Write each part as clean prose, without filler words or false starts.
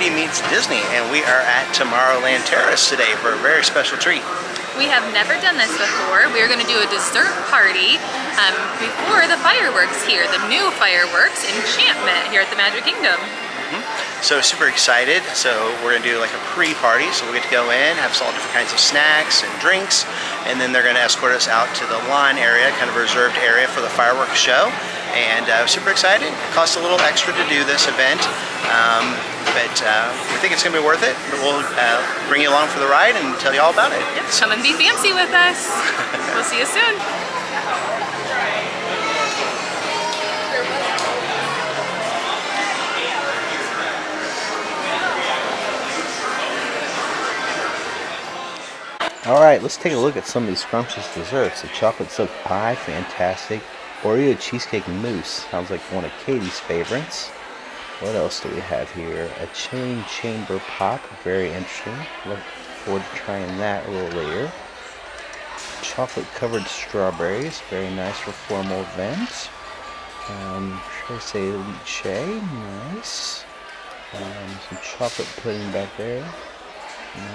Indy meets Disney, and we are at Tomorrowland Terrace today for a very special treat. We have never done this before. We are going to do a dessert party before the fireworks here, the new fireworks, Enchantment, here at the Magic Kingdom. So super excited. So we're going to do like a pre-party, so we'll get to go in, have all different kinds of snacks and drinks, and then they're going to escort us out to the lawn area, kind of a reserved area for the fireworks show. And super excited. It costs a little extra to do this event, but we think it's going to be worth it. But we'll bring you along for the ride and tell you all about it. Yes. Come and be fancy with us. We'll see you soon. All right, let's take a look at some of these scrumptious desserts. The chocolate silk pie, fantastic. Oreo cheesecake mousse, sounds like one of Katie's favorites. What else do we have here? A chilling chamber pop, very interesting. Look forward to trying that a little later. Chocolate covered strawberries, very nice for formal events. Tresse lychee, nice. Some chocolate pudding back there,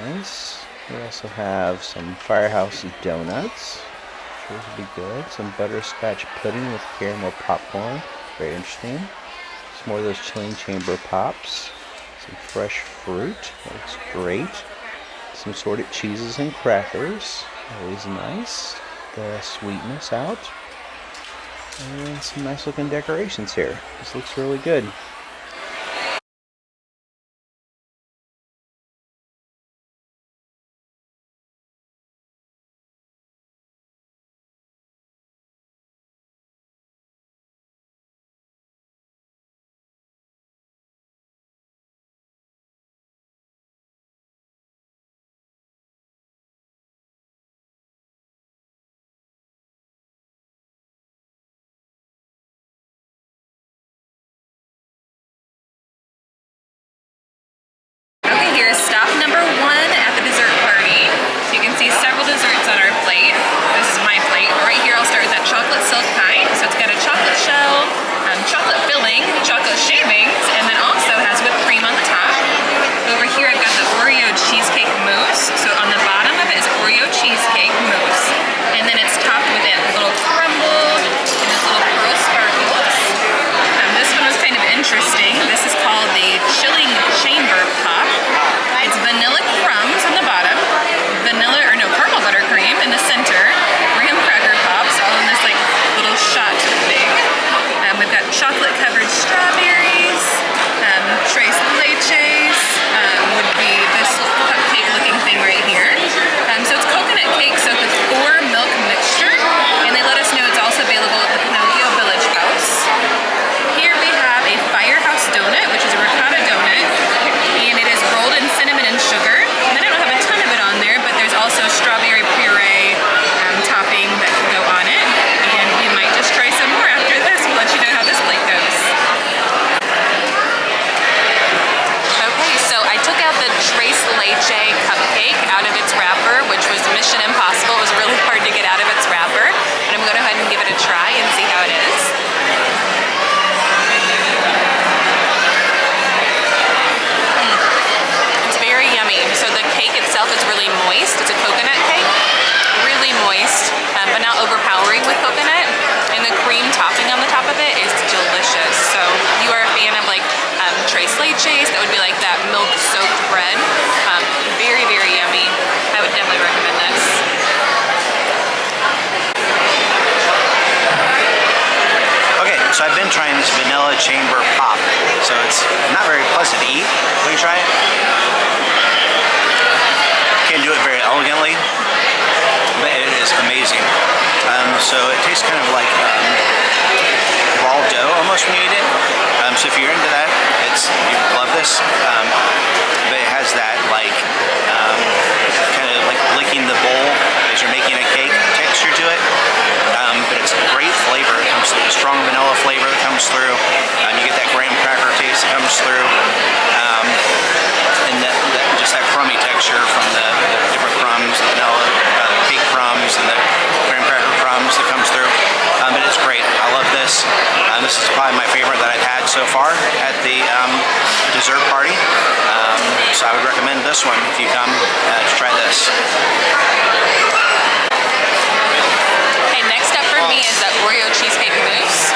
nice. We also have some Firehouse donuts. Those would be good. Some butterscotch pudding with caramel popcorn. Very interesting. Some more of those chilling chamber pops. Some fresh fruit. That looks great. Some assorted cheeses and crackers. Always nice. The sweetness out. And some nice looking decorations here. This looks really good. Here's stop number 1 at the dessert party. So you can see several desserts on our plate. This is my plate. Right here I'll start with that chocolate silk pie. So it's got a chocolate shell, chocolate filling, chocolate shavings, and then also has whipped cream on the top. Over here I've got the Oreo cheesecake mousse. So on the bottom of it is Oreo cheesecake mousse. And then it's topped with a little crumble and its little pearl sparkles. This one was kind of interesting. This is called the chilling chamber pop. It's vanilla crumbs on the bottom, caramel buttercream in the center, graham cracker pops all in this like little shot thing. We've got chocolate covered strawberries, tres leches, would be this cupcake looking thing right here. So it's coconut cake soaked with 4 milk mixture, and they let us know it's also available at the Pinocchio Village House. Here we have a Firehouse donut, which is a ricotta donut, and it is rolled in cinnamon and sugar. And I don't have a ton of it on there, but there's also strawberry puree topping that can go on it. And we might just try some more after this. We'll let you know how this plate goes. Okay, so I took out the tres leche cupcake out of its wrapper, which was mission impossible. It was really hard to get out of its wrapper. And I'm going to go ahead and give it a try and see how it is. So the cake itself is really moist. It's a coconut cake, really moist, but not overpowering with coconut. And the cream topping on the top of it is delicious. So if you are a fan of like tres leches, that would be like that milk-soaked bread. Very, very yummy. I would definitely recommend this. Okay, so I've been trying this vanilla chamber pop. So it's not very pleasant to eat. Will you try it? Can't do it very elegantly, but it is amazing. So it tastes kind of like raw dough almost when you eat it. So if you're into that, you love this. But it has that like kind of like licking the bowl as you're making a cake texture to it. But it's great flavor. It comes through, a strong vanilla flavor that comes through. You get that graham cracker taste that comes through. And just that crummy texture from the different crumbs, the vanilla cake crumbs and the graham cracker crumbs that comes through. But it's great. I love this. This is probably my favorite that I've had so far at the dessert party. I would recommend this one if you come to try this. Okay, next up for me is that Oreo cheesecake mousse.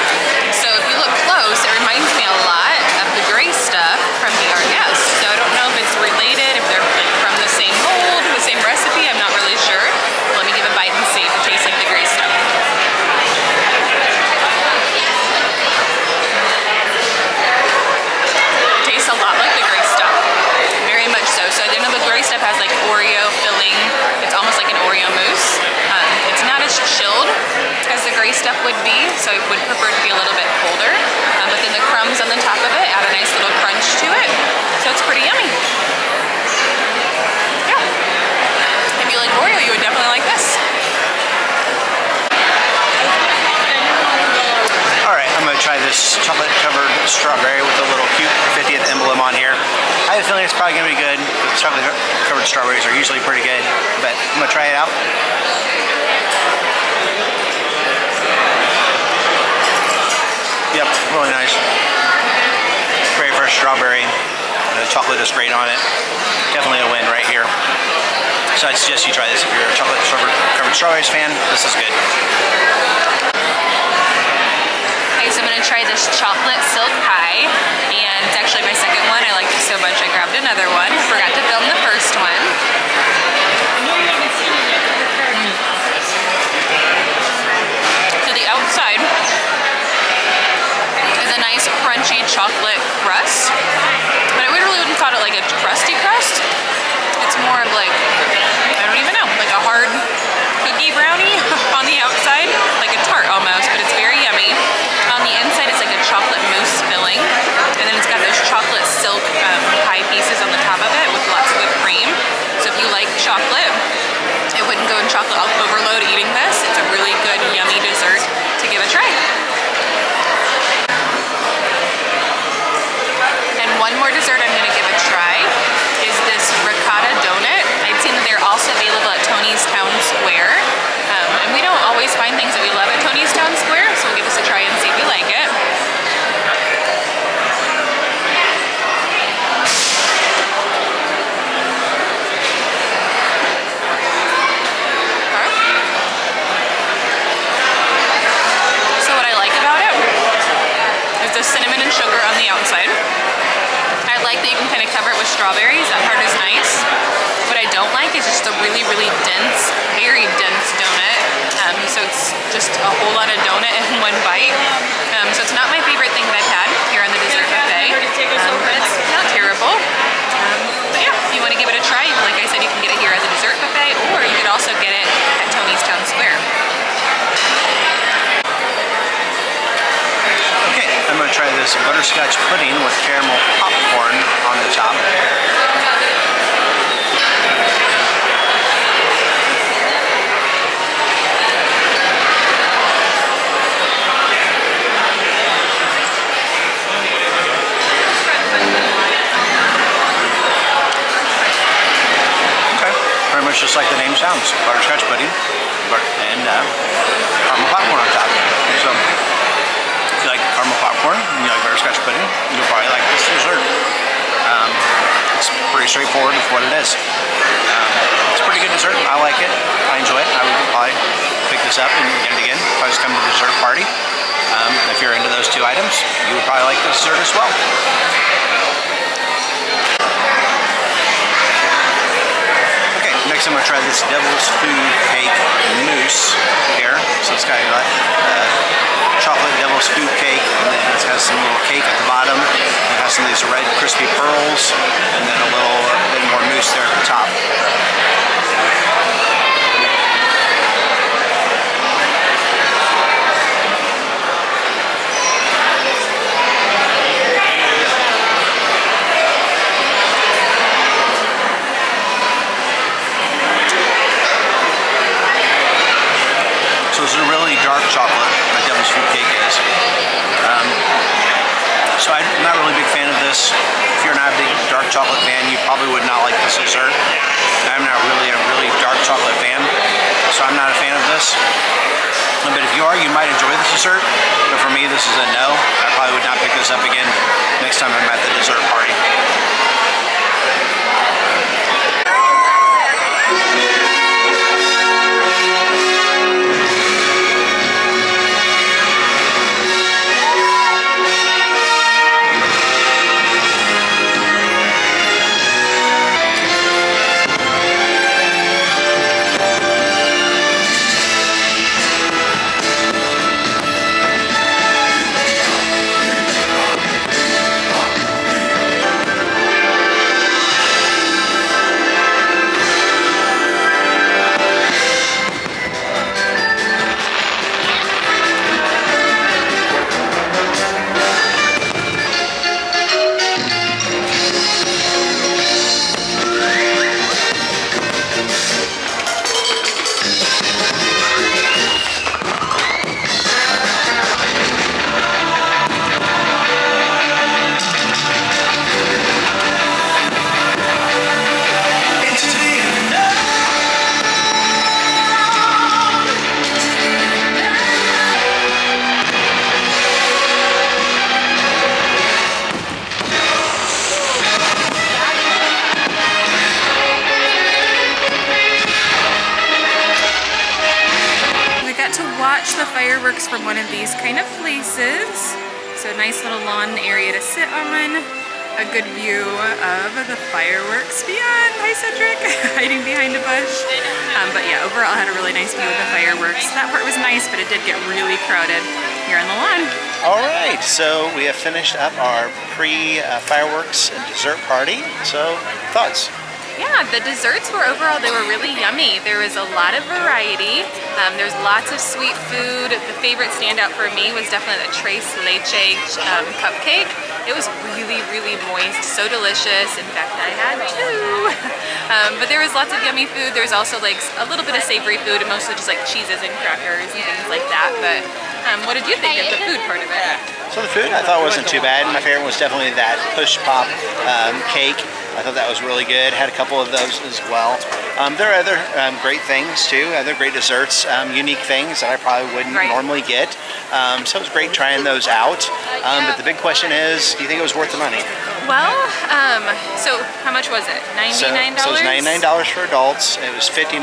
So if you look close, it reminds me a lot of the gray stuff from the Yummiest. So I don't know if it's related, if they're like from the same mold, the same recipe, I'm not really sure. Let me give a bite and see if it tastes like the gray stuff. It tastes a lot like the gray stuff. Very much so. So I know the gray stuff has like Oreo filling. It's almost like an Oreo mousse. It's not as chilled as the gray stuff would be, so I would prefer it to be a little bit colder. But then the crumbs on the top of it add a nice little crunch to it. So it's pretty yummy. Yeah. If you like Oreo, you would definitely like this. Alright, I'm going to try this chocolate covered strawberry with a little cute 50th emblem on here. I have a feeling it's probably going to be good, because chocolate covered strawberries are usually pretty good, but I'm going to try it out. Yep, really nice. Very fresh strawberry. The chocolate is great on it. Definitely a win right here. So I'd suggest you try this if you're a chocolate covered strawberries fan. This is good. Okay, so I'm gonna try this chocolate silk pie, and it's actually my second one. I liked it so much I grabbed another one. Forgot to film the first one. So the outside is a nice crunchy chocolate crust, but I really wouldn't call it like a crusty crust. It's more of like, I don't even know, like a hard cookie brownie on the outside, like a tart almost, but it's very yummy. On the inside, it's like a chocolate mousse filling, and then it's got those chocolate silk pie pieces on the top of it with lots of whipped cream. So if you like chocolate, I wouldn't go in chocolate overload eating this. It's a really good, yummy dessert to give a try. And one more dessert I'm going to give a try is this ricotta donut. I'd seen that they're also available at Tony's Town Square. And we don't always find things that we love at Tony's Town Square, so we'll give this a try and see if we like it. So what I like about it is the cinnamon and sugar on the outside. I like that you can kind of cover it with strawberries. That part is nice. What I don't like is just a really, really dense, very dense donut. So it's just a whole lot of donut in one bite. So it's not my favorite thing that I've had here on the dessert buffet. But it's not terrible. But yeah, if you want to give it a try, like I said, you can get it here at the dessert buffet, or you could also get it at Tony's Town Square. Okay, I'm going to try this butterscotch pudding with caramel popcorn on the top. Very much just like the name sounds, butterscotch pudding and caramel popcorn on top. So if you like caramel popcorn and you like butterscotch pudding, you'll probably like this dessert. It's pretty straightforward with what it is. It's a pretty good dessert. I like it. I enjoy it. I would probably pick this up and get it again if I was coming to the dessert party. If you're into those two items, you would probably like this dessert as well. Next I'm going to try this Devil's Food Cake Mousse here. So it's got chocolate Devil's Food Cake, and then it has some little cake at the bottom. It has some of these red crispy pearls, and then a little bit more mousse there at the top. So it's a really dark chocolate, like Devil's Food Cake is. So I'm not really a big fan of this. If you're not a big dark chocolate fan, you probably would not like this dessert. I'm not really a really dark chocolate fan, so I'm not a fan of this. But if you are, you might enjoy this dessert. But for me, this is a no. I probably would not pick this up again next time I'm at the dessert party. the fireworks from one of these kind of places. So a nice little lawn area to sit on. A good view of the fireworks beyond. Hi, Cedric, hiding behind a bush. But yeah, overall I had a really nice view of the fireworks. That part was nice, but it did get really crowded here on the lawn. All right, so we have finished up our pre-fireworks and dessert party. So, thoughts? Yeah, the desserts were overall, they were really yummy. There was a lot of variety. There's lots of sweet food. The favorite standout for me was definitely the tres leche cupcake. It was really, really moist, so delicious. In fact, I had two. But there was lots of yummy food. There was also like a little bit of savory food, and mostly just like cheeses and crackers and things like that. But what did you think of the food part of it? So the food I thought wasn't too bad. My favorite was definitely that push pop cake. I thought that was really good. Had a couple of those as well. There are other great things too, other great desserts, unique things that I probably wouldn't normally get. So it was great trying those out. But the big question is, do you think it was worth the money? Well, so how much was it? $99? So it was $99 for adults. It was $59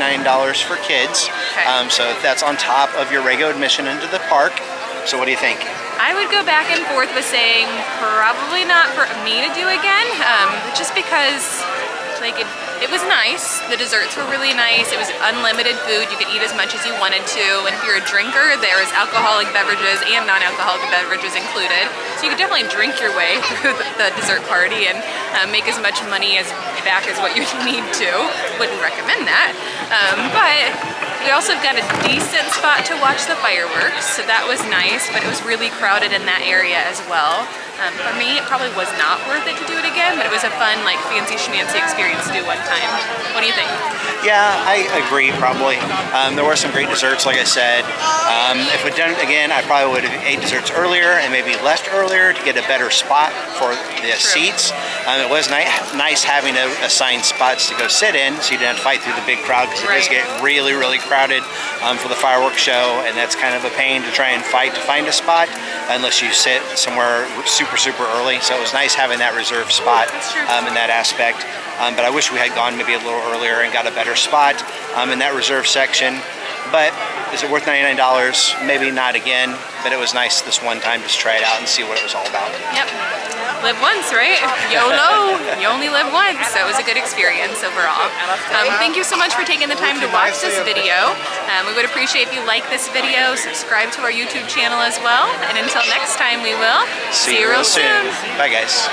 for kids. Okay. So that's on top of your regular admission into the park. So what do you think? I would go back and forth with saying probably not for me to do again, just because like it was nice. The desserts were really nice. It was unlimited food. You could eat as much as you wanted to. And if you're a drinker, there was alcoholic beverages and non-alcoholic beverages included. So you could definitely drink your way through the dessert party and make as much money back as what you need to. Wouldn't recommend that. But we also got a decent spot to watch the fireworks, so that was nice, but it was really crowded in that area as well. For me, it probably was not worth it to do it again, but it was a fun, like, fancy schmancy experience to do one time. What do you think? Yeah, I agree, probably. There were some great desserts, like I said. If we'd done it again, I probably would have ate desserts earlier and maybe left earlier to get a better spot for the seats. It was nice having assigned spots to go sit in, so you didn't have to fight through the big crowd, because it does get really, really crowded for the fireworks show, and that's kind of a pain to try and fight to find a spot unless you sit somewhere super early. So it was nice having that reserved spot in that aspect. But I wish we had gone maybe a little earlier and got a better spot in that reserved section. But is it worth $99? Maybe not again, but it was nice this one time just try it out and see what it was all about. Yep. Live once, right? YOLO. You only live once. So it was a good experience overall. Thank you so much for taking the time to watch this video. We would appreciate if you like this video, subscribe to our YouTube channel as well. And until next time, we will See you real soon. Bye, guys.